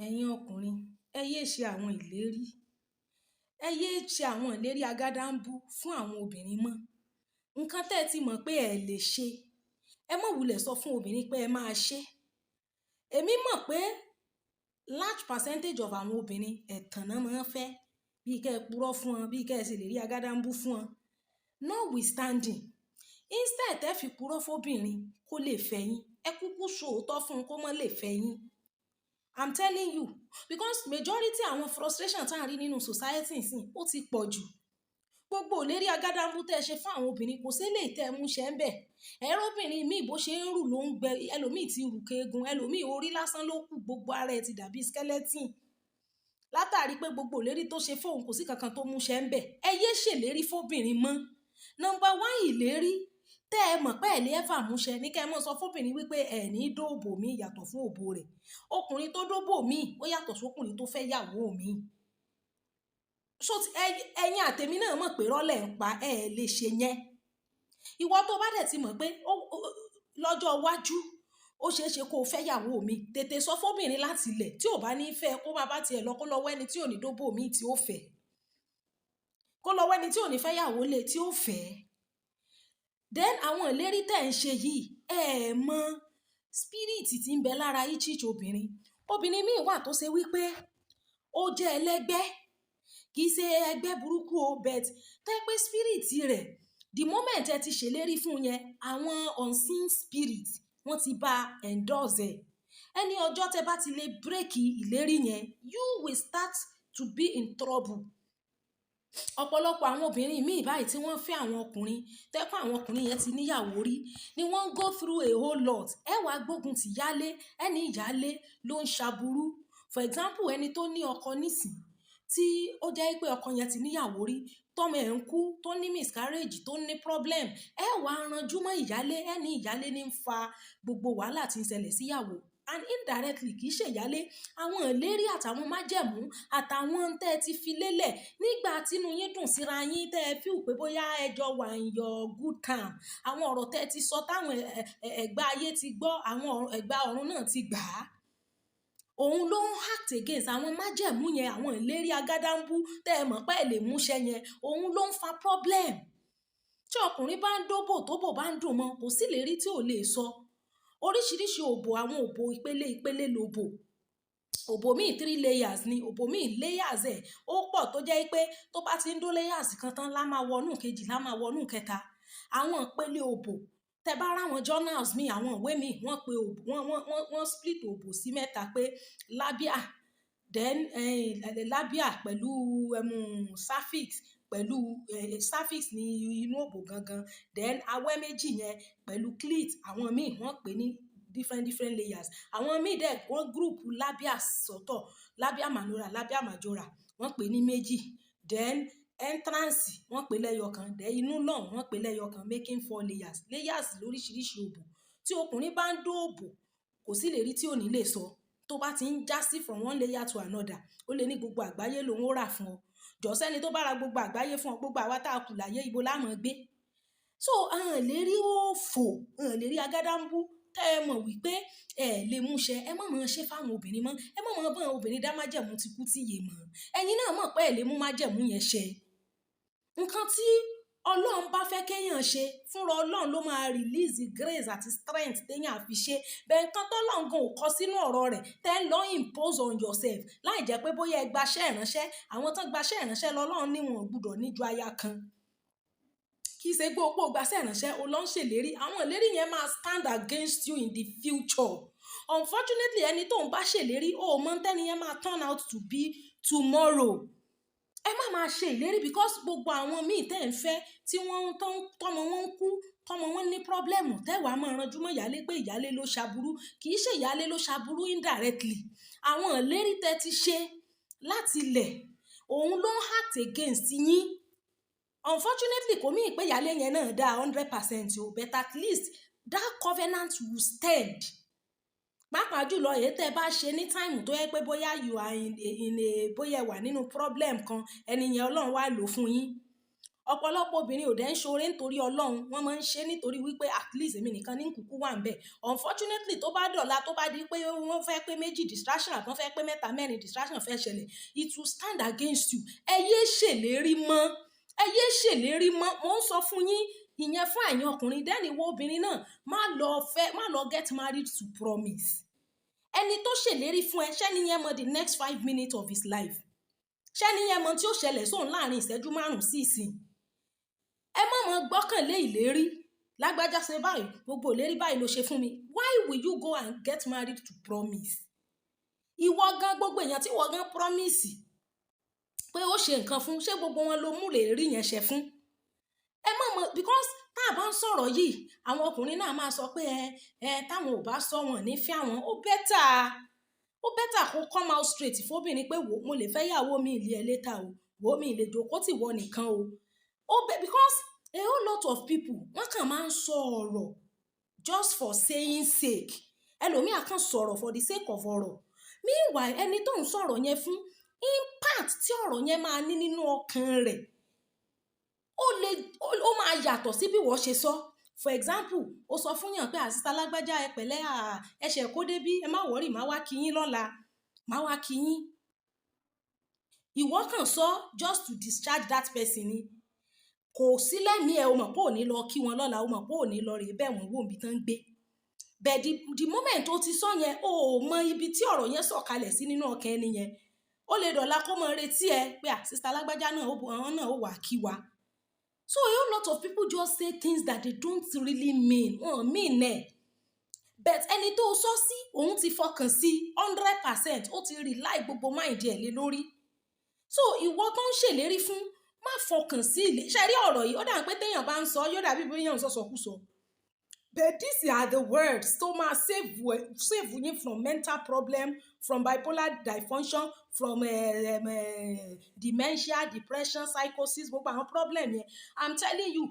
Ẹ̀yin ọkùnrin, ẹ yéé ṣe àwọn ìlérí. Ẹ yéé ṣe àwọn ìlérí agádánbú fún àwọn obìnrin mọ́. Nǹkan tẹ́ ẹ ti mọ̀ pé ẹ lè ṣe, ẹ má wulẹ̀ sọ fún obìnrin pé ẹ máa ṣe. Èmi mọ̀ pé large percentage of àwọn obìnrin ẹ̀tàn náà máa ń fẹ́, bíi kẹ́ ẹ purọ́ fún wọn, bíi kẹ́ ẹ ṣe ìlérí agádánbú fún wọn. Notwithstanding, instead tẹ́ fi purọ́ fóbìnrin kó lè fẹ́ yín, ẹ kúkú sòótọ́ fún un kó má lè fẹ́ yín. I'm telling you, because majority àwọn frustration tá à ń rí nínú society nsìn ó ti pọ̀ jù. Gbogbo ìlérí agádánbú tẹ́ ẹ ṣe fún àwọn obìnrin kò sí lè tẹ́ ẹ mú ṣe ń bẹ̀. Ẹ̀rọ obìnrin míì bó ṣe ń rù ló ń gbẹ, ẹlòmíì ti rù keegun, ẹlòmíì orí lásán ló kù, gbogbo ara ẹ ti dàbí skeleton. Látàrí pé gbogbo ìlérí tó ṣe fóun kò sí kankan tó mú ṣe ń bẹ̀. Ẹ yé ṣèlérí fóbìnrin mọ́. Number one ìlérí tẹ́ ẹ mọ̀ pé ẹ lè ever múṣẹ ní kẹ́ ẹ mọ̀ sọ fóbìnrin wípé ẹ ní dóòbò mi yàtọ̀ fún òbò rẹ̀. Ọkùnrin tó dóbò mi ó yàtọ̀ sókùnrin tó fẹ́ yàwó mi. So ẹ̀yin àtèmi náà mọ̀ pé rọ́lẹ̀ ń pa ẹ lè ṣe yẹn. Ìwọ tó bá dẹ̀ ti mọ̀ pé lọ́jọ́ iwájú ó ṣeé ṣe kó o fẹ́ yàwó mi, tètè sọ fóbìnrin láti ilẹ̀ tí ò bá ní fẹ́ kó má bá tiẹ̀ lọ kó lọ́wọ́ ẹni tí ò ní dóbò mi tí ó fẹ́. Kó lọ́wọ́ ẹni tí ò ní fẹ́ yàwó lé tí ó fẹ́. Then àwọn ìlérí tẹ́ ń ṣe yìí ẹ mọ spirit tí ń bẹ lára each obìnrin. Obìnrin míì wà tó ṣe wípé ó jẹ́ ẹlẹ́gbẹ́, kì í ṣe ẹgbẹ́ burúkú o, but tẹ́ pé spirit rẹ̀ the moment ẹ ti ṣèlérí fún yẹn àwọn unseen spirit wọ́n ti bá endorse ẹ̀. Ẹni ọjọ́ tẹ́ bá ti lè break ìlérí yẹn, you will start to be in trouble. Ọ̀pọ̀lọpọ̀ àwọn obìnrin míì báyìí tí wọ́n fẹ́ àwọn ọkùnrin tẹ́kọ̀ àwọn ọkùnrin yẹn ti níyàwó rí ni wọ́n go through a whole lot. Ẹ wá gbógun ti yálé, ẹni ìyálé ló ń ṣaburú. For example, ẹni tó ní ọkọ nísìn tí ó jẹ́ pé ọkọ yẹn ti níyàwó rí, tọ́mọ ẹ̀ ń kú, tó ní miscarriage, tó ní problem. Ẹ wá ranjú mọ́ ìyálé, ẹni ìyálé ní ń fa gbogbo wàhálà tí ń ṣẹlẹ̀ síyàwó. And indirectly kì í ṣe ìyálé, àwọn ìlérí àtàwọn májẹ̀mú àtàwọn tẹ́ ẹ ti fi lélẹ̀ nígbà tínú yín dùn síra yín tẹ́ ẹ feel pé bóyá ẹjọ́ wà in your good time. Àwọn ọ̀rọ̀ tẹ́ ẹ ti sọ táwọn ẹ̀gbá ayé ti gbọ́, àwọn ẹ̀gbá ọ̀run náà ti gbà á. Òun ló ń act against àwọn májẹ̀mú yẹn, àwọn ìlérí agádánbú tẹ́ ẹ mọ̀ pé ẹ lè múṣẹ yẹn, òun ló ń fa problem. Tí ọkùnrin bá ń dóbò tóbò bá ń dùn mọ́, kò sí ìlérí tí ò lè sọ. Oríṣiríṣi òbò, àwọn òbò ìpele ìpele lòbò. Òbò míì 3 layers ni, òbò míì layers ẹ̀ ó pọ̀ tó jẹ́ pé tó bá ti ń dó layers kan tán lá máa wọnú kejì, lá máa wọnú kẹta. Àwọn ìpele òbò tẹ́ bá ráwọn journals mi, àwọn ìwé mi wọ́n pe òbò, wọ́n split òbò sí mẹ́ta pé labia, then labia pẹ̀lú cervix, pẹ̀lú cervix ní inú òbò gangan, then awẹ́ méjì yẹn pẹ̀lú clit. Àwọn míì wọ́n pè ní different layers. Àwọn míì dẹ̀ wọ́n group labia sọ́tọ̀, labia minora, labia majora wọ́n pè ní méjì, then entrance wọ́n pè lẹ́yọkan, then inú náà wọ́n pè lẹ́yọkan, making 4 layers. Layers lóríṣiríṣi òbò. Tí ọkùnrin bá ń dó òbò kò sí ìlérí tí ò ní lè sọ. Tó bá ti ń já sí from one layer to another, ó lè ní gbogbo àgbáyé lòun ó rà fún ọ. Jọ̀sẹ́ni tó bá ra gbogbo àgbáyé fún ọ, gbogbo àwa tá a kù láyé ibo la máa gbé. So àwọn ìlérí òfò, àwọn ìlérí agádánbú tẹ́ ẹ mọ̀ wípé ẹ lè múṣẹ, ẹ má máa ṣe fáwọn obìnrin mọ́. Ẹ má máa bá àwọn obìnrin dá májẹ̀mú ti kú tí yè mọ́. Ẹ̀yin náà mọ̀ pé ẹ lè mú májẹ̀mú yẹn ṣẹ. Nǹkan tí Ọlọ́run bá fẹ́ kéèyàn ṣe, fúnra Ọlọ́run ló máa release grace àti strength téèyàn fi ṣe. Bẹ́ẹ̀ nǹkan tọ́lọ́run gan ò kọ sínú ọ̀rọ̀ rẹ̀ tẹ́ lọ impose on yourself láì jẹ́ pé bóyá ẹ gbaṣẹ́ ìránṣẹ́, àwọn tán gbaṣẹ́ ìránṣẹ́ lọ́lọ́run ní wọn ò gbọdọ̀ ní ju aya kan. Kì í ṣe gbogbo gbaṣẹ́ ìránṣẹ́ o lọ ń ṣèlérí, àwọn ìlérí yẹn máa stand against you in the future. Unfortunately, ẹni tó ń bá ṣèlérí o mọ̀ tẹ́ni yẹn máa turn out to be tomorrow. Ẹ má máa ṣe ìlérí because gbogbo àwọn míì tẹ́ ń fẹ́ tí tọ́mọ wọn ń kú, tọ́mọ wọn ní problem, tẹ́wàá máa ranjú mọ́ ìyálé pé ìyálé ló ṣaburú. Kì í ṣe ìyálé ló ṣaburú indirectly. Àwọn ìlérí tẹ́ ti ṣe láti ilẹ̀ òun ló ń act against yín. Unfortunately kò mean pé ìyálé yẹn náà dá 100% o, but at least that covenant will stand. Pàápàá jùlọ èyí tẹ́ bá ṣe ní time tó yẹ pé bóyá you are in a bóyá wà nínú problem kan, ẹni yẹn Ọlọ́run wá lò fún yín. ọ̀pọ̀lọpọ̀ obìnrin ò dẹ̀ ń ṣoore nítorí Ọlọ́run, wọ́n máa ń ṣe nítorí wípé at least èmi nìkan ní kúkú wà ń bẹ̀. Unfortunately tó bá dọ̀la tó bá di pé wọ́n fẹ́ pé méjì distraction àti wọ́n fẹ́ pé mẹ́ta mẹ́rin distraction fẹ́ ṣẹlẹ̀, it will stand against you. Ẹ yé ṣèlérí mọ́, ẹ yé ṣèlérí mọ́. Mo ń sọ fún yín ìyẹn fún ẹ̀yin ọkùnrin, dẹ́ni wo obìnrin náà má lọ get married to promise. Ẹni tó ṣèlérí fún ẹ, ṣẹ́ni yẹn mọ the next 5 minutes of his life, ṣẹ́ni yẹn mọ tí ó ṣẹlẹ̀ sóun láàrin ìṣẹ́jú 5 sí ìsìn. Ẹ má mọ gbọ́kànlé ìlérí, lágbájá ṣe báyìí, gbogbo ìlérí báyìí ló ṣe fún mi. Why will you go and get married to promise? Ìwọ gan, gbogbo èèyàn tí ìwọ gan promise pé ó ṣe nǹkan fún, ṣé gbogbo wọn ló mú ìlérí yẹn ṣẹ fún? Ẹ má mọ, because tá a bá ń sọ̀rọ̀ yìí, àwọn ọkùnrin náà máa sọ pé táwọn ò bá sọ wọn ní fẹ́ àwọn, ó bẹ́tà kó come out straight fóbìnrin pé wò mo lè fẹ́ yàwó mi ilé ẹ létà o, wò mi lè jókòó tì wọ nìkan o. Because a whole lot of people wọ́n kàn máa ń sọ ọ̀rọ̀ just for saying sake. Ẹlòmíà kàn sọ̀rọ̀ for the sake of ọ̀rọ̀. Meanwhile ẹni tó ń sọ̀rọ̀ yẹn fún, impact tí ọ̀rọ̀ yẹn máa ní nínú ọkàn rẹ̀ ó máa yàtọ̀ sí bí wọ́n ṣe sọ. For example, ó sọ fún yàn pé àsìta lágbájá ẹ pẹ̀lẹ́ ẹṣẹ̀ kó débí, ẹ má wọ́rì, má wá kí yín lọ́la, má wá kí yín. Ìwọ kàn sọ just to discharge that person ni. Kò sí lẹ́mìí ẹ, o mọ̀ pé ò ní lọ kí wọn lọ́la, o mọ̀ pé ò ní lọ rè bẹ́ẹ̀ wọ́n wò níbi tán gbé. But the moment tó ti sọ yẹn, o ò mọ ibi tí ọ̀rọ̀ yẹn sọ̀kalẹ̀ sí nínú ọkàn ẹni yẹn. Ó lè dọ̀la kó mọ retí ẹ pé àsìta lágbájá náà ó wà kí wa. So a whole lot of people just say things that they don't really mean. But ẹni tó sọ sí, òun ti fọkàn sí 100%, ó ti rely gbogbo mind ẹ̀ lé lórí. So ìwọ tó ń ṣèlérí fún, má fọkàn sí ilé. Ṣé rí ọ̀rọ̀ yìí, ó dà pé téèyàn bá ń sọ, yóò dàbí bí èèyàn ń sọ̀sọ̀kúsọ. But these are the words tó máa save you from mental problem, from bipolar dysfunction, from dementia, depression, psychosis, gbogbo àwọn problem yẹn. I'm telling you,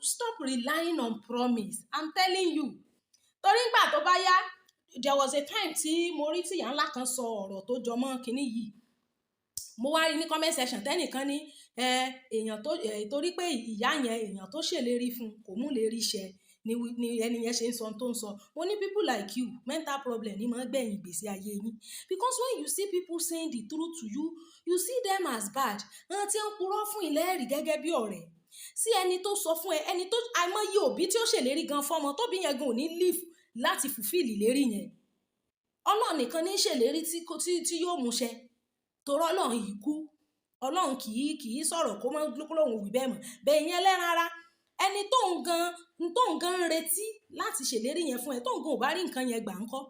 stop relying on promise. I'm telling you. Torí ìgbà tó bá yá, there was a time tí mo rí tí ìyá ńlá kan sọ ọ̀rọ̀ tó jọmọ́ kinní yìí. Mo wá rí ní comment section tẹ́nìkan ní èèyàn tó torí pé ìyá yẹn èèyàn tó ṣèlérí fún kò mú lérí ṣẹ ni ẹni yẹn ṣe ń sọ tó ń sọ. Mo ní people like you, mental problem ni máa ń gbẹ̀yìn ìgbésí ayé yín. Because when you see people saying the truth to you, you see them as bad. Àwọn tí ń purọ́ fún ìlérí gẹ́gẹ́ bí ọ̀rẹ́. Sí ẹni tó sọ fún ẹ, ẹni tó àìmọye òbí tí ó ṣèlérí gan fọ́mọ tóbi yẹn gan ò ní live láti fulfill ìlérí yẹn. Ọlọ́run nìkan ní ṣèlérí tí yóò mú ṣẹ. Torọ́ Ọlọ́run yìí kú, Ọlọ́run kì í sọ̀rọ̀ kó mọ́ lóhùn wí bẹ́ẹ̀ mọ̀. Bẹ́ẹ̀ yẹn lẹ́ran ara, ẹni tó ń gan retí láti ṣèlérí yẹn fún ẹ, tó ń gan ò bá rí nǹkan yẹn gbà ńkọ́.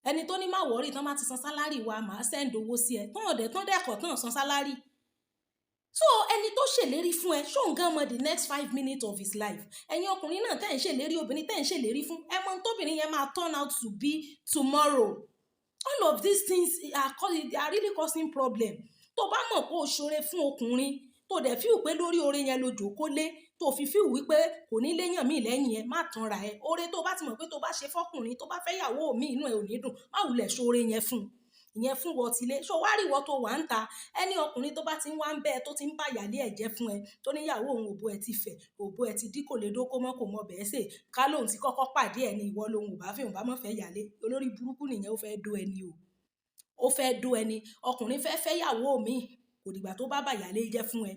Ẹni tó ní má wọ́rì tán bá ti san sálárì wa, màá send owó sí ẹ, tán dẹ́kọ̀ tán san sálárì. So ẹni tó ṣèlérí fún ẹ, ṣó ń gan mọ the next 5 minutes of his life. Ẹ̀yin ọkùnrin náà tẹ́ ń ṣèlérí, obìnrin tẹ́ ń ṣèlérí fún, ẹ mọ tóbìnrin yẹn máa turn out to be tomorrow. All of these things are really causing problem. Tó bá mọ̀ pé o ṣoore fún ọkùnrin, tó dẹ̀ feel pé lórí oore yẹn lo jókòó lé, tó fi feel wípé kò ní léyàn mí lẹ́yìn ẹ, má tanra ẹ. Oore tó bá ti mọ̀ pé tó bá ṣe fọ́kùnrin, tó bá fẹ́ yàwó mi inú ẹ ò ní dùn, má wulẹ̀ ṣoore yẹn fún. Ìyẹn fún wọ tilé. Ṣó wá rí ìwọ tó wà ń ta, ẹni ọkùnrin tó bá ti ń wá ń bẹ́ẹ̀ tó ti ń bá ìyálé ẹ̀ jẹ́ fún ẹ, tó níyàwó òun òbó ẹ ti fẹ̀, òbó ẹ ti dí kò lè dóko mọ́ kò mọ bẹ́ẹ̀ sè, ká lóun ti kọ́kọ́ pàdé ẹ ní ìwọ lòun ò bá fẹ́, òun bá mọ̀ fẹ́ yálé. Olórí burúkú nìyẹn, ó fẹ́ dó ẹni o. Ó fẹ́ dó ẹni. Ọkùnrin fẹ́ yàwó mi, kò dìgbà tó bá ìyálé jẹ́ fún ẹ.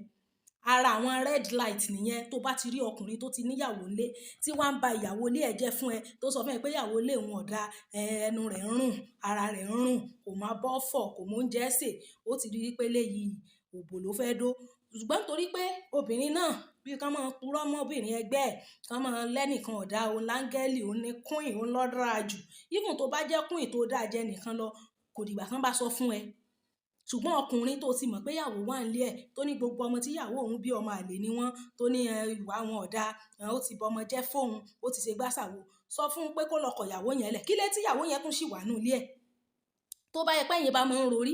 Ara àwọn red light nìyẹn. Tó bá ti rí ọkùnrin tó ti níyàwó ńlé tí wọ́n ń ba ìyàwó ilé ẹ̀ jẹ́ fún ẹ, tó sọ fún ẹ pé ìyàwó ilé òun ọ̀dà, ẹnu rẹ̀ ń rùn, ara rẹ̀ ń rùn, kò máa bọ́ fọ̀, kò mọ oúnjẹ sè, ó ti rí pé léyìí òbò ló fẹ́ dó. Ṣùgbọ́n torí pé obìnrin náà bí ká máa purọ́ mọ́ obìnrin ẹgbẹ́ ẹ̀, ká máa lẹ́nìkan ọ̀dà, òun láńgẹ́lì, òun ní queen, òun lọ́dọ̀ra jù. Even tó bá jẹ́ queen tó dáa jẹ nìkan lọ, kò dìgbà kan bá sọ fún ẹ. Ṣùgbọ́n ọkùnrin tó ti mọ̀ pé ìyàwó wà nílé ẹ̀, tó ní gbogbo ọmọ tí ìyàwó òun bí ọmọ àlè ni wọ́n, tó ní ìwà wọn ọ̀dà, ó ti bọmọ jẹ́ fóun, ó ti ṣe gbàsàwò, sọ fún un pé kó lọ kọ ìyàwó yẹn lẹ̀. Kí lé tí ìyàwó yẹn tún ṣì wà nínú ilé ẹ̀? Tó bá yẹ pé ẹ̀yin bá máa ń rorí,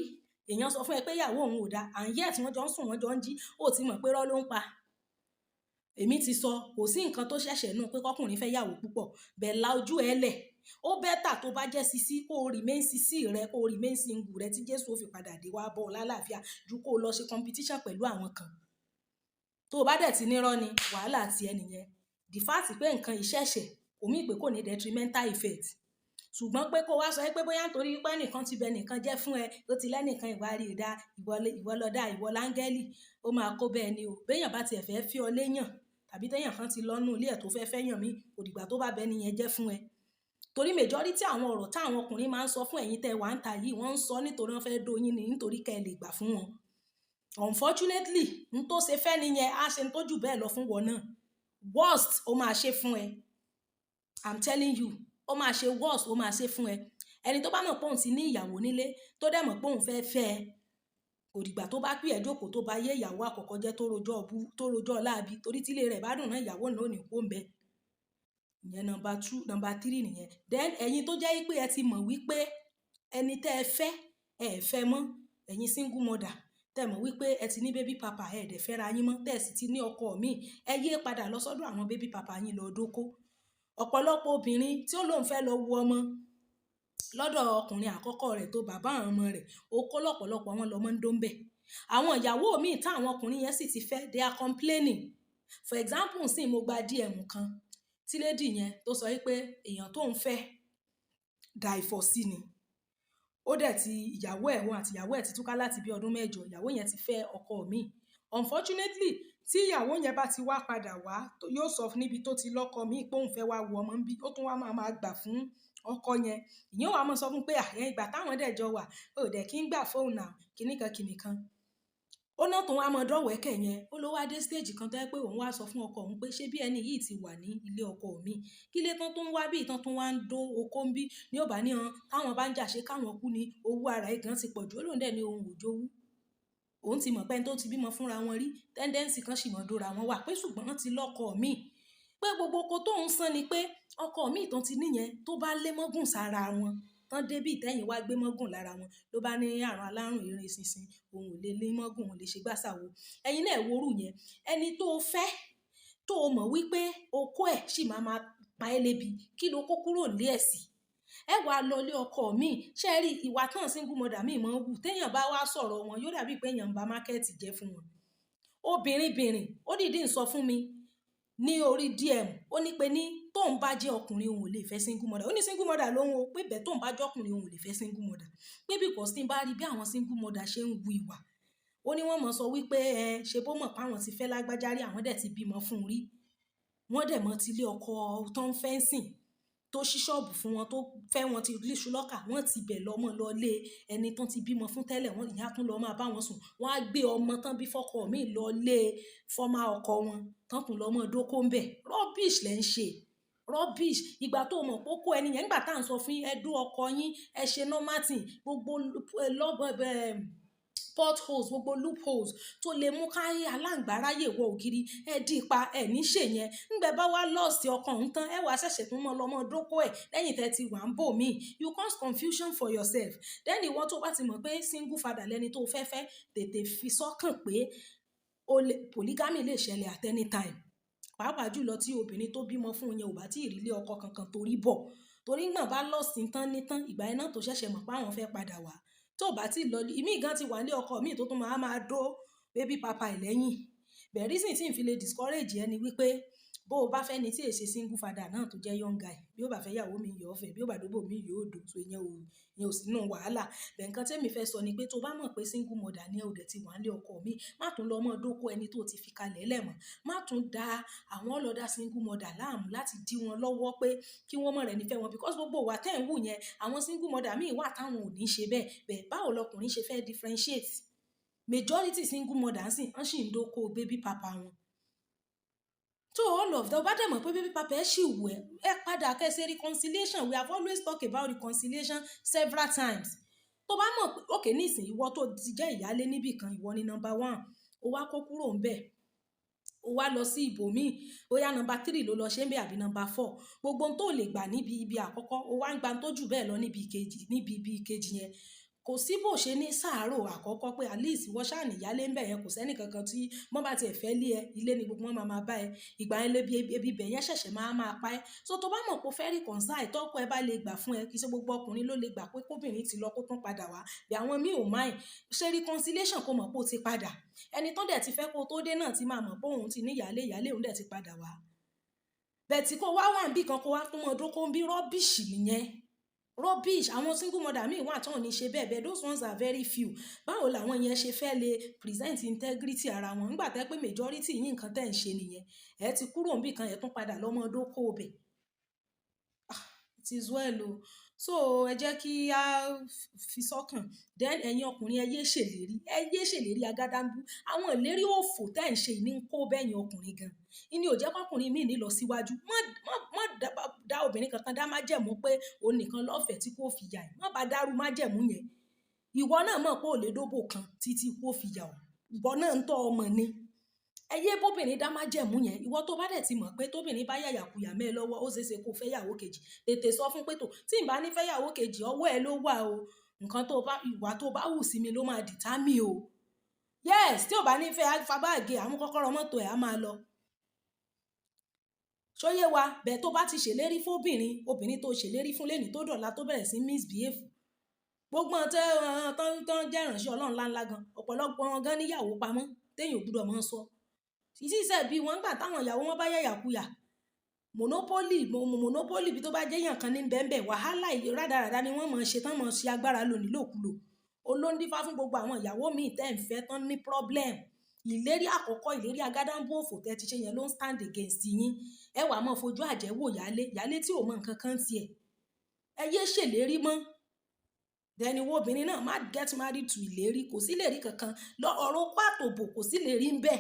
èèyàn sọ fún ẹ pé ìyàwó òun ò dáa, and yet wọ́n jọ ń sùn, wọ́n jọ ń jí, ó ti mọ̀ pé rọ́ ló ń pa. Èmi ti sọ, kò sí nǹkan tó ṣẹ̀ṣẹ̀ nù pé kọkùnrin fẹ́ yàwó púpọ̀, bẹ́ẹ̀ la ojú ẹ lẹ̀. Ó bẹ́tà tó bá jẹ́ sisi kó o remain sisi rẹ, kó o remain single rẹ tí Jésù ó fi padà dé wá bọ́ ọ lálàáfíà, ju kó o lọ ṣe competition pẹ̀lú àwọn kan. tó o bá dẹ̀ ti nírọ́ ni wàhálà ti ẹni yẹn. The fact pé nǹkan ìṣẹ̀ṣẹ̀ kò mí pé kò ní detrimental effect, ṣùgbọ́n pé kó wá sọ pé bóyá nítorí pé nìkan ti bẹ nìkan jẹ́ fún ẹ ó ti lẹ́nìkan ìwà rí ìdá ìwọ lọ́dà ìwọ láńgẹ́lì, ó máa kó bẹ́ẹ̀ ni o. béèyàn bá tiẹ̀ fẹ́ fi ọ léyàn tàbí téèyàn kan ti lọ́nù ilé ẹ̀ tó fẹ́ fẹ́yàn mí kò dìgbà tó bá bẹ nìyẹn jẹ́ fún ẹ. torí majority àwọn ọ̀rọ̀ táwọn ọkùnrin máa ń sọ fún ẹ̀yin tẹ́ wà ń ta yìí wọ́n ń sọ nítorí wọ́n fẹ́ dóyin ni, nítorí kẹ́ ẹ lè gbà fún wọn. Unfortunately n tó ṣe fẹ́ nìyẹn á ṣe ń tó jù bẹ́ẹ̀ lọ fún wọn náà. Worst ó máa ṣe fún ẹ, I'm telling you, ó máa ṣe worst ó máa ṣe fún ẹ. ẹni tó bá mọ̀ pé òun ti ní ìyàwó nílé tó dẹ̀ mọ̀ pé òun fẹ́ fẹ́ ẹ kò dìgbà tó bá pè ẹ́ jókòó tó bá yé ìyàwó àkọ́kọ́ jẹ́ tó rojọ́ láabi, torí tílé rẹ̀ bá dùn náà ìyàwó náà ò ní kó ń bẹ. ìyẹn number 2 number 3 nìyẹn. Then ẹ̀yin tó jẹ́ pé ẹ ti mọ̀ wípé ẹni tẹ́ ẹ fẹ́ mọ́, ẹ̀yin single mother tẹ́ mọ̀ wípé ẹ ti ní baby papa ẹ dẹ̀ fẹ́ra yín mọ́, tẹ́ ẹ sì ti ní ọkọ míì, ẹ yé padà lọ sọ́dọ̀ àwọn baby papa yín lọ dóko. ọ̀pọ̀lọpọ̀ obìnrin tí ó lóun fẹ́ lọ wo ọmọ lọ́dọ̀ ọkùnrin àkọ́kọ́ rẹ̀ tó bàbá àwọn ọmọ rẹ̀ okó lọ́pọ̀lọpọ̀ wọn lọ́mọ ń dó ń bẹ̀. àwọn ìyàwó míì táwọn ọkùnrin yẹn sì ti fẹ́ they are complaining. For example sì mo gba DM kan tí lady yẹn tó sọ wípé èèyàn tó ń fẹ́ divorce ni, ó dẹ̀ ti ìyàwó ẹ̀ wọn àti ìyàwó ẹ̀ ti túká láti bí ọdún 8, ìyàwó yẹn ti fẹ́ ọkọ míì. Unfortunately tí ìyàwó yẹn bá ti wá padà wá yóò sọ níbi tó ti lọ́kọ míì pé òun fẹ́ wá wo ọmọ ń bí, ó tún wá máa gbà fún ọkọ yẹn. ìyẹn wàá mọ̀ sọ fún pé àyẹn ìgbà táwọn dẹ̀ jọ wà ó dẹ̀ kí ń gbà fóun náà kìnnìkan. ó náà tó wá mọ dọ́wẹ́kẹ̀ yẹn ó ló wá dé stage kan tó yẹ pé òun wá sọ fún ọkọ òun pé ṣé bí ẹni yìí ti wà ní ilé ọkọ mi kí lé tán tó ń wá bí ìtàn tó wá ń dó okó ń bí ní ò bá ní han táwọn bá ń jà ṣe káwọn kú ni owó ara ẹ̀ gan ti pọ̀ jù ó lóun dẹ̀ ní ohun òjòwú. òun ti mọ̀ pé ẹni tó ti bímọ fúnra wọn rí tẹ́ndẹ́ǹsì kan sì mọ̀ dóra wọn wà pé ṣùgbọ́n wọ́n ti lọ́kọ míì, pé gbogbo oko tó ń san ni pé ọkọ míì tán ti níyẹn tó bá lé mọ́gùn sára wọn tán débì tẹ́yìn wá gbé mọ́gùn lára wọn ló bá ní àrùn alárùn ìrìn ìsinsin òun ò lè lé mọ́gùn òun lè ṣe gbàsàwò. ẹ̀yin náà worú yẹn ẹni tó fẹ́ tó mọ̀ wípé okó ẹ̀ sì máa pa ẹ́ lébi kí ló kó kúrò lé ẹ̀ sí. ẹ wàá lọ lé ọkọ míì ṣe rí ìwà tán single mother míì máa ń wù téèyàn bá wá sọ̀rọ̀ wọn yóò dàbí pé èèyàn ń ba mákẹ́ẹ̀tì jẹ́ fún wọn. obìnrin ó dìídì ń sọ fún mi ní orí DM ó ní pé ní tóun bá jẹ́ ọkùnrin òun ò lè fẹ́ single mother, ó ní single mother lóhun o pé bẹ́ẹ̀ tóun bá jẹ́ ọkùnrin òun ò lè fẹ́ single mother pé because tí n bá rí bí àwọn single mother ṣe ń wu ìwà ó ní wọ́n mọ̀ sọ wípé ṣe bó mọ̀ páwọn ti fẹ́ lágbájá rí àwọn dẹ̀ ti bímọ fún un rí wọ́n dẹ̀ mọ̀ ti lé ọkọ tó ń fẹ́ǹsìn tó ṣí ṣọ́ọ̀bù fún wọn tó fẹ́ wọn ti líṣu lọ́kà wọ́n ti bẹ̀ lọ́mọ lọ lé ẹni tán ti bímọ fún tẹ́lẹ̀ wọ́n ìyá tún lọ́ máa bá wọn sùn wọ́n á gbé ọmọ tán bí fọ́kọ míì lọ lé fọ́mà ọkọ wọn tán tún lọ́mọ dókó ń bẹ̀. rubbish lẹ́ ń ṣe rubbish. ìgbà tó mọ̀ pé ó kó ẹni yẹn nígbà tá à ń sọ fún ẹdú ọkọ yín ẹ ṣe normatin gbogbo potholes gbogbo loopholes tó lè mú káyé aláǹgbáráyè wọ ògiri ẹ dí ipa ẹ ní ṣe yẹn ńgbẹ bá wá lọ́ọ̀sì ọkàn ń tán ẹ wàá ṣẹ̀ṣẹ̀ tún mọ́ lọ́mọ dókó ẹ̀ lẹ́yìn tẹ́ ti wà ń bò míì you cause confusion for yourself. then ìwọ tó bá ti mọ̀ pé single father lẹni tó fẹ́ tètè fi sọ́kàn pé polygamy lè ṣẹlẹ̀ at any time pàápàá jùlọ tí obìnrin tó bímọ fún yẹn ò bá tí ì rí ilé ọkọ kankan torí bọ̀ torí gbọ̀n bá lọ́ọ̀sì tán ní tán ìgbà iná tó ṣẹ̀ṣẹ̀ mọ̀ pé àwọn fẹ́ padà wá tó bá ti lọ ìmí gan ti wà ní ọkọ míì tó tún máa dó baby papa ẹ̀ lẹ́yìn. bẹ̀rẹ̀ reason tí n fi lè discourage ẹni wípé bó o bá fẹ́ ni tí èsì single father náà tó jẹ́ young guy bí ó bá fẹ́ yàwó mi yóò fẹ́ bí ó bá dóbò mi yóò dò so ìyẹn ò sínú wàhálà. bẹ̀ nǹkan tẹ́mi fẹ́ sọ ni pé tó bá mọ̀ pé single mother ni ẹ̀ ò dẹ̀ ti wà ní ọkọ mi má tún lọ mọ́ dóko ẹni tó ti fi kalẹ̀ lẹ́mọ̀ má tún da àwọn ọlọ́dà single mother láàmú láti dí wọn lọ́wọ́ pé kí wọ́n mọ̀ rẹ̀ nífẹ̀ẹ́ wọn because gbogbo wa tẹ́ ń wù yẹn àwọn single mother míì wà táwọn ò ní ṣe bẹ́ẹ̀ báwo lọkùnrin ṣe fẹ́ differentiate majority single mother sì ń ṣì ń dóko baby papa wọn. So all of them bá dẹ̀ mọ̀ pé baby papa ẹ̀ ṣì wù ẹ́ padà kẹ́sẹ̀ reconciliation we have always talked about reconciliation several times. tó bá mọ̀ pé òkè nísìnyí ìwọ tó ti jẹ́ ìyálé níbì kan ìwọ ni number 1 ó wá kó kúrò ń bẹ̀ ó wá lọ sí ibòmíì bóyá number 3 ló lọ ṣe ń bẹ̀ àbí number 4 gbogbo tó lè gbà níbi ibi àkọ́kọ́ ó wá ń gba tó jù bẹ́ẹ̀ lọ níbi ìkejì yẹn kò sí bó ṣe ní sàárò àkọ́kọ́ pé at least wọ́n ṣáà níyálé ń bẹ̀ yẹn kò sẹ́ni kankan tí wọ́n bá tiẹ̀ fẹ́ lé ẹ ilé ni gbogbo wọn máa bá ẹ ìgbà yẹn lébi ebi bẹ̀ yẹn ṣẹ̀ṣẹ̀ máa pa ẹ́ so tó bá mọ̀ pé o fẹ́ reconcile tọ́kọ ẹ bá lè gbà fún ẹ kì í ṣe gbogbo ọkùnrin ló lè gbà pé kóbìnrin ti lọ kó tún padà wá bí àwọn míì ò máì ṣe reconciliation kó mọ̀ pé o ti padà ẹni tó dẹ̀ ti fẹ́ kó tó dé náà ti máa mọ̀ pé òun ti ní ìyálé òun dẹ̀ ti padà wá bẹ̀tì kó wá wà níbì kan kó wá tún mọ́ ọdún kó ń bí rọ́bìṣì nìyẹn rubbish àwọn single mother míì wà tán ní ṣe bẹ́ẹ̀ bẹ́ẹ̀ those ones are very few báwo làwọn yẹn ṣe fẹ́ lè present integrity ara wọn nígbà tẹ́ pé majority yín nǹkan tẹ́ ń ṣe nìyẹn ẹ ti kúrò níbì kan ẹ tún padà lọ́mọ dókó bẹ̀ it is well o so ẹ jẹ́ kí a fi sọ́kàn then ẹ̀yin ọkùnrin ẹ yé ṣèlérí agádánbú àwọn ìlérí òfò tẹ́ ń ṣe ní ń kó bẹ́yìn ọkùnrin gan ìní ò jẹ́ kọkùnrin míì ní lọ síwájú má dá obìnrin kankan dá májẹ̀mú pé òun nìkan lọ́fẹ̀ẹ́ tí kò fi yà ẹ̀ má bá dárú májẹ̀mú yẹn ìwọ náà mọ̀ pé ò lè dóbò kan títí kò fi yà ọ́ ìwọ náà ń tọ́ ọmọ ni ẹ yé bóbìnrin dá májẹ̀mú yẹn ìwọ tó bá dẹ̀ ti mọ̀ pé tóbìnrin bá yàyàkuyà mẹ́ ẹ lọ́wọ́ ó ṣeéṣe kó fẹ́ yàwó kejì tètè sọ fún pé tó tí ì bá ní fẹ́ yàwó kejì ọwọ́ ẹ ló wà o nǹkan tó bá ìwà tó bá wù sí mi ló máa dìtámì o yes tí ò bá ní fẹ́ fabáàgé àmú kọ́kọ́rọ́ mọ́tò ẹ̀ á máa lọ ṣóyé wa bẹ́ẹ̀ tó bá ti ṣèlérí fóbìnrin obìnrin tó ṣèlérí fún lẹ́ni tó dọ̀la tó bẹ̀rẹ̀ sí misbehave gbogbo tán jẹ́ ìránṣẹ́ ọlọ́run ńláńlá gan ọ̀pọ̀lọpọ̀ wọn gan níyàwó pamọ́ téèyàn ò gbúdọ̀ mọ́ sọ títí ìṣẹ́ bí wọ́n gbà táwọn ìyàwó wọn bá yàyàkuyà monopoly bí tó bá jẹ́ èèyàn kan ní bẹ́ẹ̀ wàhálà rádaràda ni wọ́n mọ̀ ṣe tán mọ̀ ṣe agbára lò nílòkulò olóńdífá fún gbogbo àwọn ìyàwó míì tẹ́ ń fẹ́ tán ní problem ìlérí àkọ́kọ́ ìlérí agádánbó òfò tẹ́ ti ṣe yẹn ló ń stand against yín ẹ wàá mọ̀ fojú àjẹ́wò yálé tí ò mọ nǹkan kan tiẹ̀ ẹ yé ṣèlérí mọ́ dẹni wo obìnrin náà má get married to ìlérí kò sí ìlérí kankan lọ ọ̀rọ̀ kó àtòbò kò sí ìlérí ń bẹ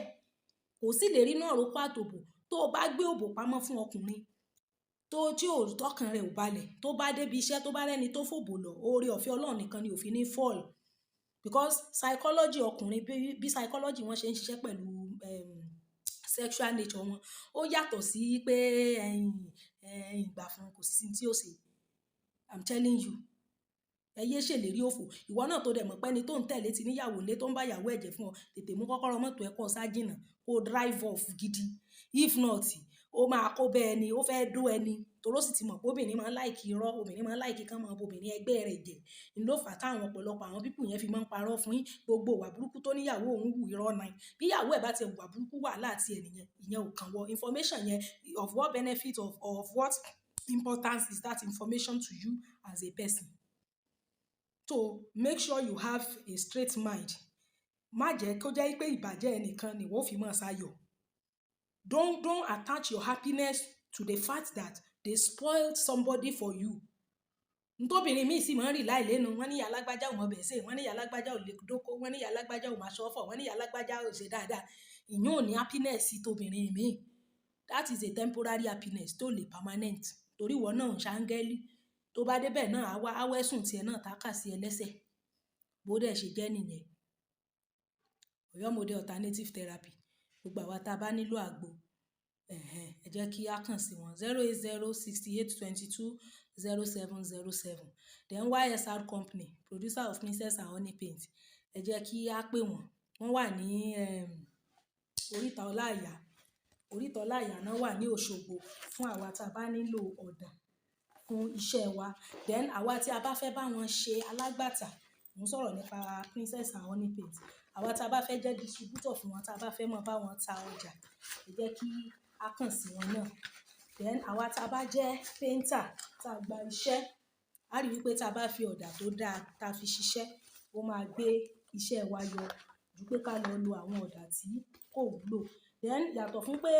kò sí ìlérí náà ọ̀rọ̀ kó àtòbò tó o bá gbé òbò pamọ́ fún ọkùnrin tó tí ò tọkàn rẹ̀ ò balẹ̀ tó bá débi iṣẹ́ tó bá rẹ́ni tó fòbò lọ oore ọ̀fẹ́ Ọlọ́run nìkan ni òfin ní fall because psychology ọkùnrin bí psychology wọn ṣe ń ṣiṣẹ́ pẹ̀lú sexual nature wọn ó yàtọ̀ sí pé ìgbà fún kò sí tí ó ṣe I'm telling you ẹ yé ṣèlérí òfò ìwọ náà tó dẹ̀ mọ̀ pé ẹni tó ń tẹ̀lé ti níyàwó lé tó ń bá yàwó ẹ̀jẹ̀ fún ọ tètè mú kọ́kọ́rọ́ mọ́tò ẹ̀ kọ́ ságìnà kó drive off gidi if not ó máa kó bẹ́ ẹni ó fẹ́ dó ẹni toró sì ti mọ̀ pé obìnrin máa ń láìkí irọ́ obìnrin máa ń láìkí kán máa bo obìnrin ẹgbẹ́ rẹ̀ jẹ́ ní ló fà táwọn ọ̀pọ̀lọpọ̀ àwọn pípù yẹn fi máa ń parọ́ fún yín gbogbo ìwà burúkú tó níyàwó òun wù irọ́ náà bí ìyàwó ẹ̀ bá ti wà burúkú wà láti ẹ̀ nìyẹn ìyẹn ò kàn wọ information yẹn of what benefit of what importance is that information to you as a person. So make sure you have a straight mind má jẹ́ kó jẹ́ pé ìbàjẹ́ ẹnìkan ni wọ́n fi máa ṣayọ̀ don't attach your happiness to the fact that they spoiled somebody for you ntóbìnrin míì sì máa ń rì láì lẹ́nu wọ́n ní ìyá alágbájá ò mọ bẹ̀ ṣe wọ́n ní ìyá alágbájá ò lè dóko wọ́n ní ìyá alágbájá ò máa ṣọ́fọ̀ wọ́n ní ìyá alágbájá ò ṣe dáadáa ìyẹn ò ní happiness tóbìnrin míì that is a temporary happiness tó lè permanent torí ìwọ náà ń ṣáńgẹ́lì tó bá débẹ̀ náà awẹ́sùn tiẹ̀ náà tákà sí ẹlẹ́sẹ̀ bó dẹ̀ ṣe jẹ́ nìyẹn Ọ̀yọ́ model alternative therapy gbogbo àwa tá a bá nílò àgbo ẹ jẹ́ kí a kàn sí wọn 08068220707 then YSR company producer of Princess and Honey paint ẹ jẹ́ kí a pè wọ́n wà ní oríta ọláìyá náà wà ní Òṣogbo fún àwa tá a bá nílò ọ̀dà fún iṣẹ́ wa then àwa tí a bá fẹ́ bá wọn ṣe alágbàtà mo sọ̀rọ̀ nípa Princess and Honey paint àwa tá a bá fẹ́ jẹ́ distributor fún wọn tá a bá fẹ́ mọ bá wọn ta ọjà ẹ jẹ́ kí a kàn sí wọn náà then àwa tá a bá jẹ́ painter tá a gba iṣẹ́ a rí wípé tá a bá fi ọ̀dà tó dáa tá a fi ṣiṣẹ́ ó máa gbé iṣẹ́ wa yọ ju pé ká lọ lo àwọn ọ̀dà tí kò wúlò then yàtọ̀ fún pé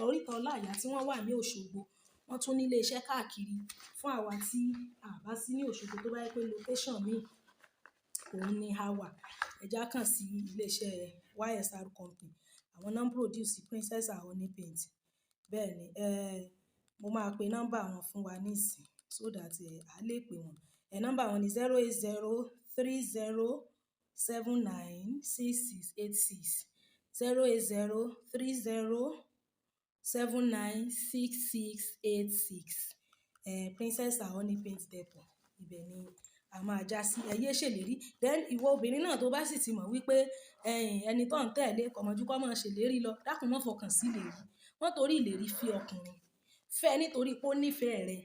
oríta ọláìyá tí wọ́n wà ní Òṣogbo wọ́n tún ní ilé iṣẹ́ káàkiri fún àwa tí a bá sí ní Òṣogbo tó bá yẹ pé location míì òun ni a wà ẹja kàn sí iléeṣẹ́ YSR company àwọn náà ń produce Princess and Honey paint bẹ́ẹ̀ ni mo máa pe nọ́mbà wọn fún wa nísìn so that a lè pè wọ́n nọ́mbà wọn ni 08030796686 08030796686 Princess and Honey paint depot ibẹ̀ ni a máa já sí. Ẹ yé ṣèlérí. Then ìwọ obìnrin náà tó bá sì ti mọ̀ wípé ẹni tó ń tẹ̀lé kọ̀mọ̀jú kọ́ máa ṣèlérí lọ, dákun mọ́ fọkàn sí ìlérí. Wọ́n torí ìlérí fi ọkùnrin fẹ́ nítorí pé ó nífẹ̀ẹ́ rẹ.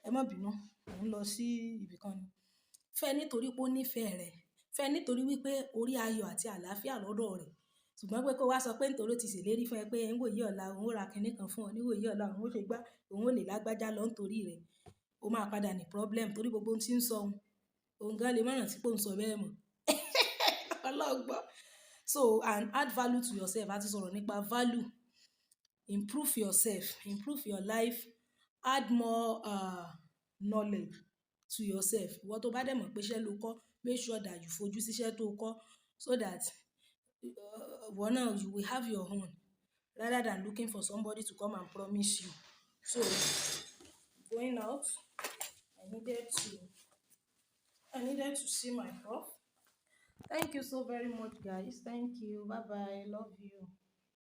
Ẹ má bínú, mò ń lọ sí ibì kan ni. Fẹ́ nítorí pé ó nífẹ̀ẹ́ rẹ. Fẹ́ nítorí wípé orí ayọ̀ àti àlàáfíà lọ́dọ̀ rẹ̀. Ṣùgbọ́n pé kó wá sọ pé nítorí ó ti ṣèlérí fún ẹ pé ń wò yí ọ̀la òun ó ra kinní kan fún ọ, ní wò yí ọ̀la òun ó ṣe gbá, òun ó lè lágbájá lọ nítorí rẹ̀. Ó máa padà ní problem torí gbogbo ohun tí ń sọ òun gan lè má rántí pé òun sọ bẹ́ẹ̀ mọ̀. Ọlọ́gbọ́n. So and add value to yourself. A ti sọ̀rọ̀ nípa value. Improve yourself, improve your life, add more knowledge to yourself. Ìwọ tó bá dẹ̀ mọ̀ pé iṣẹ́ ló kọ́, make sure that you fojú sí iṣẹ́ tó kọ́ so that one now you will have your own rather than looking for somebody to come and promise you. So going out, I needed to see my prof. Thank you so very much, guys. Thank you. Bye bye. Love you.